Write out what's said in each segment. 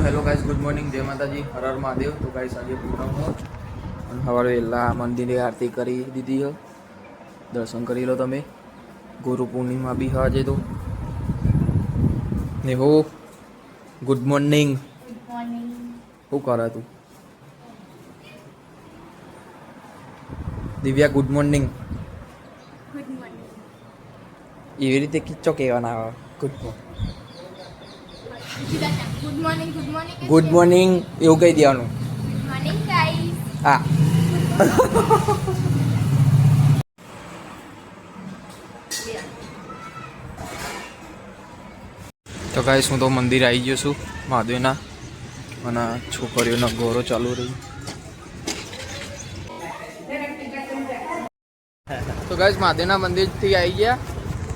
Hello guys, good morning, જય માતાજી, હર હર મહાદેવ. તો ગાઈસ આજે પૂનમ હો અને સવારે વહેલા મંદિરે આરતી કરી દીધી હો. દર્શન કરી લો તમે. ગુરુ પૂર્ણિમા બી આજે તો ને હો. Good morning. શું કરે તું? Divya good morning. એવી રીતે કિચ્ચો કહેવાના આવે ગુડ મોર્નિંગ. ગુડ મોર્નિંગ એવું કહી દેવાનું. હા. તો ગાઈસ હું તો મંદિર આવી ગયો છું મહાદેવના અને છોકરીઓનો ગોરો ચાલુ રહી. તો ગાઈસ મહાદેવના મંદિરથી આવી ગયા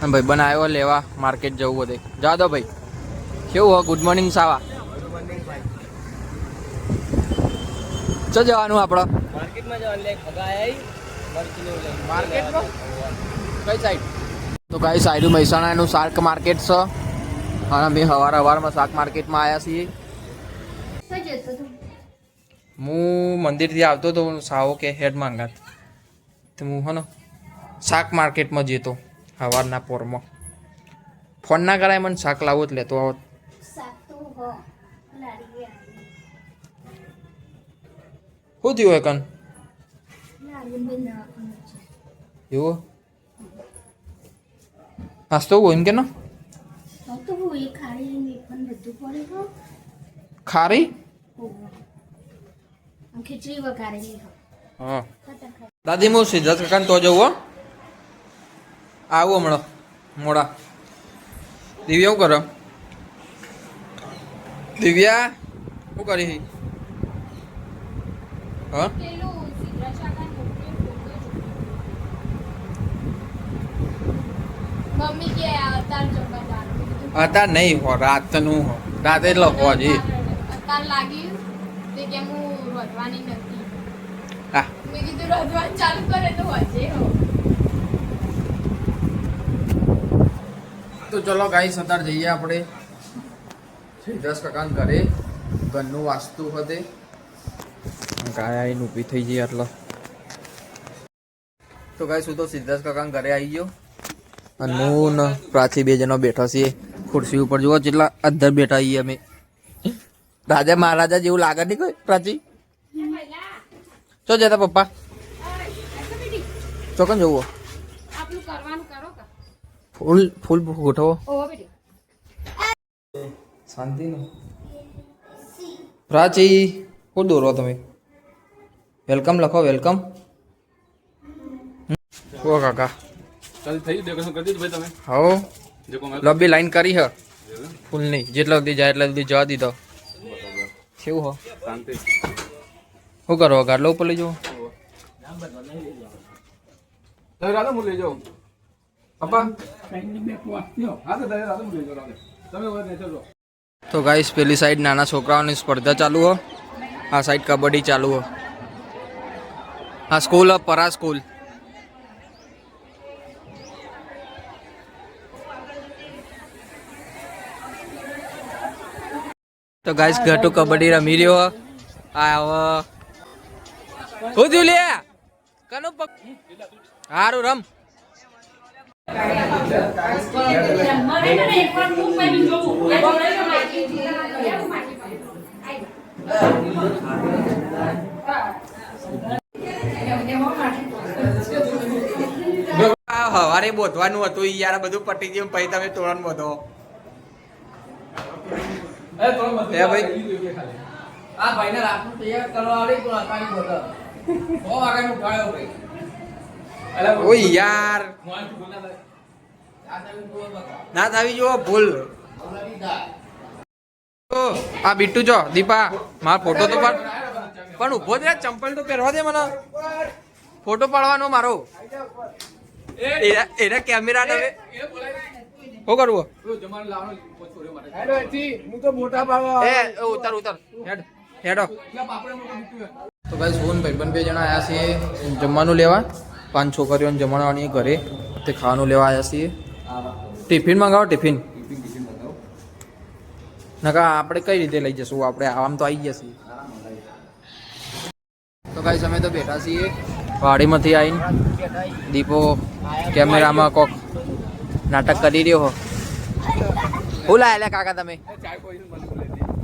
અને ભાઈ બન આવ્યો લેવા માર્કેટ જવું બધે. જા દો ભાઈ. કેવું હો? ગુડ મોર્નિંગ સાવા. ચો જવાનું આપણે માર્કેટમાં જવાનું લે ખગાય માર્કેટમાં કઈ સાઈડ? તો કઈ સાઈડ મહેસાણાનું શાક માર્કેટ છે અને અમે સવારમાં શાક માર્કેટમાં આવ્યા છીએ. હું મંદિરથી આવતો હતો સાવો કે હેડ માંગા તો હું હો ને શાક માર્કેટમાં જતો સવારના પોરમાં. ફોન ના કરાય મને શાક લાવો જ લેતો આવો. શું થયું કન એવું નાસ્તો હોય એમ કે ના ખારી હા દાદી હું સિદ્ધાર્થ કાકાને તો જવું હો. આવું હમણાં મોડા. દિવ્યા શું કરો? દિવ્યા શું કરી? હા અત્યારે નહીં હો રાતનું હો રાતે એટલે હો જી તો ચલો ગાઈસ અત્યારે જઈએ આપણે સિદ્ધાર્થ કાકા ઘરે. ઘરનું વાસ્તુ હતે ગાય આવીને ઊભી થઈ જઈએ એટલે. તો ગાઈસ હું તો સિદ્ધાર્થ કાકા ઘરે આવી ગયો અને હું ને પ્રાચી બે જણો બેઠા છીએ ખુરશી ઉપર. જુઓ જેટલા અંદર બેઠા છીએ અમે. રાજા મહારાજા જેવું લાગે નહીં કોઈ પ્રાચી? ચો જતા પપ્પા ચોકન જવું ફૂલ ફૂલ ગોઠવો શાંતિ નું. પ્રાચી શું દોરો તમે? વેલકમ લખો વેલકમ. ઓ કાકા હા લંબી લાઈન કરી હ ફૂલ નહીં જેટલા સુધી જાય એટલા સુધી જવા દીધો. કેવું હો? શું કરો? ગાડલો ઉપર લઈ જાઓ લઈ જાઓ પપ્પા. તો ગાઈસ પેલી સાઈડ નાના છોકરાઓની સ્પર્ધા ચાલુ હો. આ સાઈડ કબડ્ડી ચાલુ હો. આ સ્કૂલ હ પરા સ્કૂલ. તો ગાઈસ ઘટુ કબડ્ડી રમી રહ્યો. આ હવે હું થયું લે કનો હારું રમ. હવારે બોધવાનું હતું યાર બધું પટી ગયું પછી તમે તોરણ બોધો. યાર ના થાવી જો ભૂલ. આ બીટુ જો દીપા મારો ફોટો તો પણ ઉભો દે. ચંપલ તો પહેરવા દે મને. ફોટો પાડવાનો મારો. એના કેમેરા તમે શું કરવું? ઉતાર ઉતાર હેડો. તો ભાઈ સોન ભાઈબંધ બે જણા આવ્યા છીએ જમવાનું લેવા. 5 છોકરીઓને જમણવાની ઘરે તે ખાવાનું લેવા આવ્યા છીએ. ટિફિન મંગાવો ટિફિન. નકા આપણે કઈ રીતે લઈ જશું? આપણે આમ તો આવી જશે. તો ગાઈસ અમે તો બેઠા છીએ વાડીમાંથી આવીને. દીપો કેમેરામાં કોક નાટક કરી રહ્યો હો. શું લાયેલા કાકા તમે?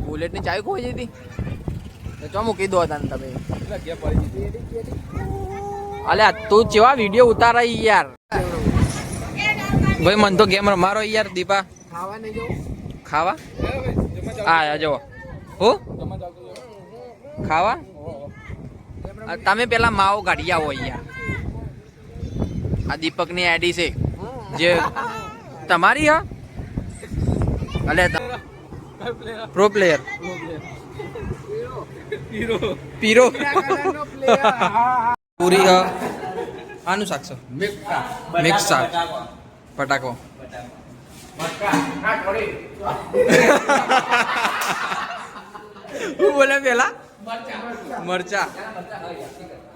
બુલેટની ચાવી ખોઈ જતી તો ચો મૂકી દો તને તમે. અલ્યા તું ચેવા વિડીયો ઉતારા યાર. ભાઈ મન તો ગેમ રમારો યાર. દીપા ખાવા આ જો હો ખાવા. તમે પેલા માવો કાઢી આવો યાર. આ દીપકની આઈડી છે જે તમારી હા. અલે પ્રો પ્લેયર પીરો પૂરી હા. આનું શાક છે મિક્સ શાક પટાકો. હું બોલે પેલા મરચા.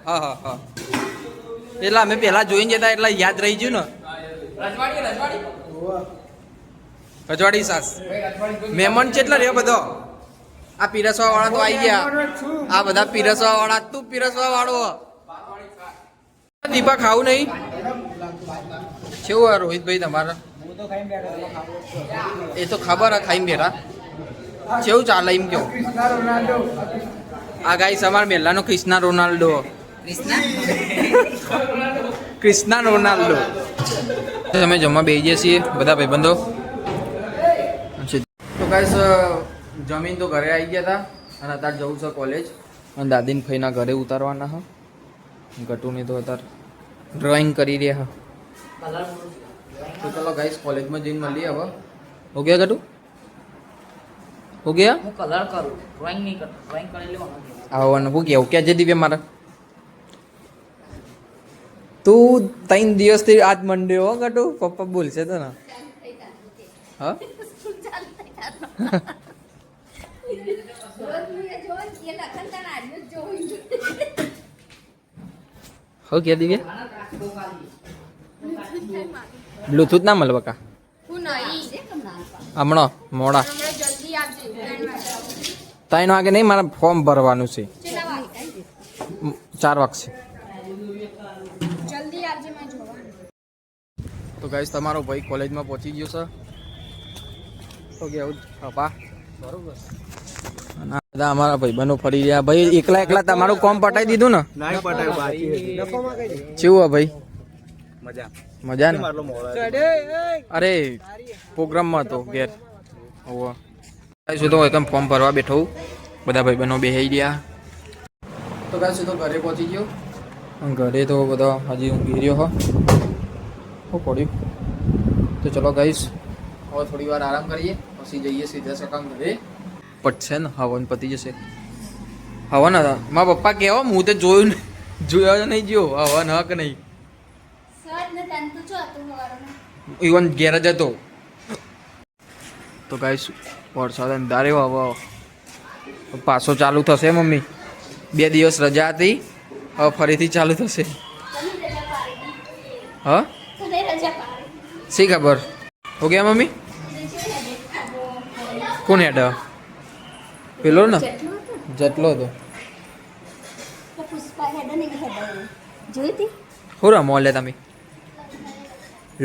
હા હા હા એટલે અમે પેલા જોઈને જતા એટલે યાદ રહી ગયું ને. રજવાડી સાસ મહેમાન કેટલા રહ્યો બધો. આ પીરસવા વાળા તો આવી ગયા. આ બધા પીરસવા વાળા. તું પીરસવા વાળો. દીપા ખાવું નહીં કેવું રોહિતભાઈ તમારા? એ તો ખબર હે ખાઈને બેઠા. કેવું ચાલે એમ કેવું? આ ગાઈસ અમાર મેલાનો ક્રિસ્ના રોનાલ્ડો. ક્રિસ્ના રોનાલ્ડો. અમે જમવા બેસીએ છીએ બધા ભાઈબંધો. તો ગાઈસ જમીન તો ઘરે આવી ગયા હતા અને અત્યારે જવું છે કોલેજ. અને દાદીને ફઈના ઘરે ઉતારવાના હા. ગટુની તો અત્યારે ડ્રોઈંગ કરી રહ્યા હા. તો ચલો ગાઈસ કોલેજમાં જઈને મળીએ હવે. હો ગયા ગટુ? હો ગયા? હું કલર કરું, ડ્રોઈંગ નહીં કરતો. ડ્રોઈંગ કરી લેવાનું. આવવાનું હું કેવું ક્યાં જતી બે મારા? તું 3 દિવસથી આજ મંડ્યો હો ગટુ. પપ્પા બોલશે તો ને. હા હો ક્યાં દિવ્ય? બ્લુટૂથ ના મળે બકા હમણાં મોડા 3 વાગે નહીં. મારે ફોર્મ ભરવાનું છે. 4 વાગશે. તો ગાઈસ તમારો ભાઈ કોલેજમાં પહોંચી ગયો છે. તો કેવું પપ્પા બરોબર. બધા અમારા ભાઈબંધો ફરી રહ્યા. ભાઈ એકલા એકલા તમારું કોમ પટાઈ દીધું ને? કેવું હે ભાઈ? મજા ને? અરે પ્રોગ્રામમાં હતો ઘેર. તો એકદમ ફોર્મ ભરવા બેઠો. બધા ભાઈબંધો બેસી ગયા. તો કાંઈ તો ઘરે પહોંચી ગયો. ઘરે તો બધા હજી ઊંઘી રહ્યો હો પડ્યું. તો ચલો ગાઈસ હવે થોડી વાર આરામ કરીએ પછી જઈએ સીધા સકામ ઘરે. પટશે ને હવન પતી જશે. હવન હતા મારા પપ્પા કહેવો હું તો જોયો નહીં જો હવન હક નહીં. ઇવન ઘેર જ હતો. તો ગાઈસ વરસાદ અંધારે હવે પાછો ચાલુ થશે મમ્મી. 2 દિવસ રજા હતી હવે ફરીથી ચાલુ થશે. હા શી ખબર. હો ગયા મમ્મી? કોણ હેડ? પેલો ને જેટલો હતો. હું રમો લે તમે?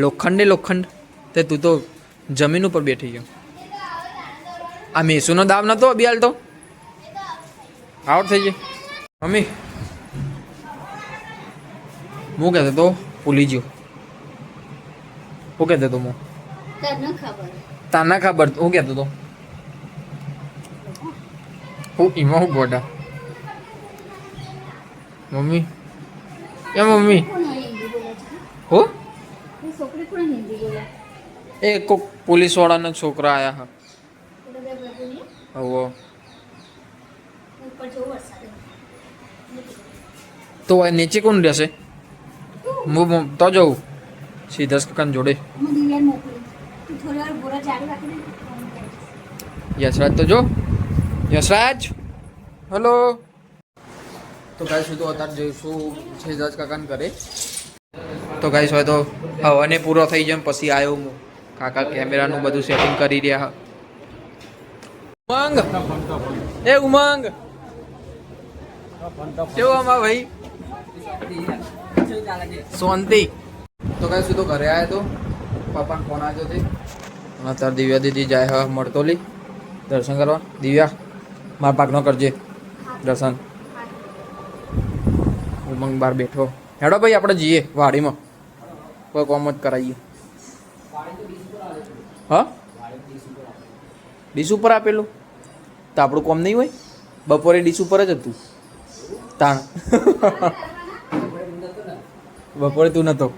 લોખંડ તે તું તો જમીન ઉપર બેઠી ગયો. આ મેસુનો દાવ નતો અબિયાલ તો આઉટ થઈ ગયો. મમ્મી હું કહેતો તો ભૂલી ગયો. હું કહેતો તો હું તાના ખબર. હું કહેતો તો હું એમાં હું ગોડા. મમ્મી એ મમ્મી હો એ કોક પોલીસ વાળાના છોકરા આયા હા. હવે તો નીચે કોણ રહેશે? હું તો જઉં સીધા કાકાની જોડે. યશરાજ તો જો. યશરાજ હલો. તો ગાઈસ હું તો અત્યારે જઈશું સીધા કાકાને ઘરે. તો ગાઈસ હોય તો હવાને પૂરો થઈ જાય પછી આવ્યો હું. કાકા કેમેરાનું બધું સેટિંગ કરી રહ્યા. ઉમંગ એ ઉમંગ કેવું આમાં ભાઈ શાંતિ તો કઈ સીધો ઘરે આવ્યો તો પપ્પાને ફોન આવ્યો તે અને અત્યારે દિવ્યા દીદી જાય હા મળતોલી દર્શન કરવા દિવ્યા મારા પાકનો કરજે દર્શન ઉમંગ બહાર બેઠો હેડો ભાઈ આપણે જઈએ વાડીમાં કોઈ કોમ જ કરાવીએ હા ડીશ ઉપર આપેલું તો આપણું કોમ નહીં હોય બપોરે ડીશ ઉપર જ હતું તાણ બપોરે તું નતો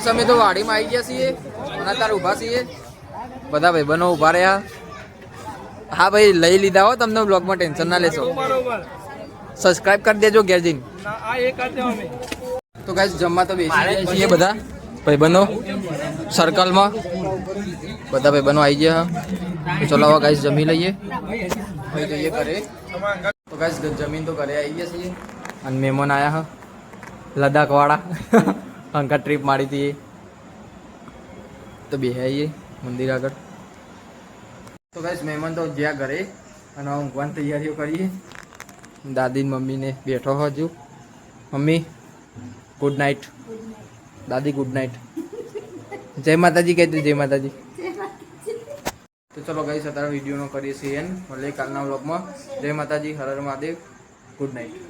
અમે તો વાડીમાં આવી ગયા છીએ અને તાર ઊભા છીએ બધા ભાઈબંધો ઊભા રહ્યા હા ભાઈ લઈ લીધા હો તમને બ્લોગમાં ટેન્શન ના લેશો સબસ્ક્રાઇબ કરી દેજો ઘેર જઈને તો ગાઈસ જમવા તો બેસી ગયા છીએ બધા ભાઈબંધો સર્કલમાં બધા ભાઈબંધો આવી ગયા તો ચલો હવે ગાઈસ જમી લઈએ ભાઈ જઈએ ઘરે તો ગાઈસ જમીન તો ઘરે આવી ગયા છીએ અને મહેમાન આવ્યા હા લદ્દાખ વાળા અંકા ટ્રીપ મારી હતી તો બેહાઈએ મંદિર આગળ તો ગાઈસ મહેમાન તો જ્યાં ઘરે અને ઊંઘવાની તૈયારીઓ કરીએ દાદી મમ્મીને બેઠો હજુ મમ્મી ગુડ નાઇટ દાદી ગુડ નાઇટ જય માતાજી કહેતું જય માતાજી તો ચલો ગાઈસ અત્યારે વિડીયોનો કરીએ છીએ મળીએ કાલના વ્લોગમાં જય માતાજી હર હર મહાદેવ ગુડ નાઇટ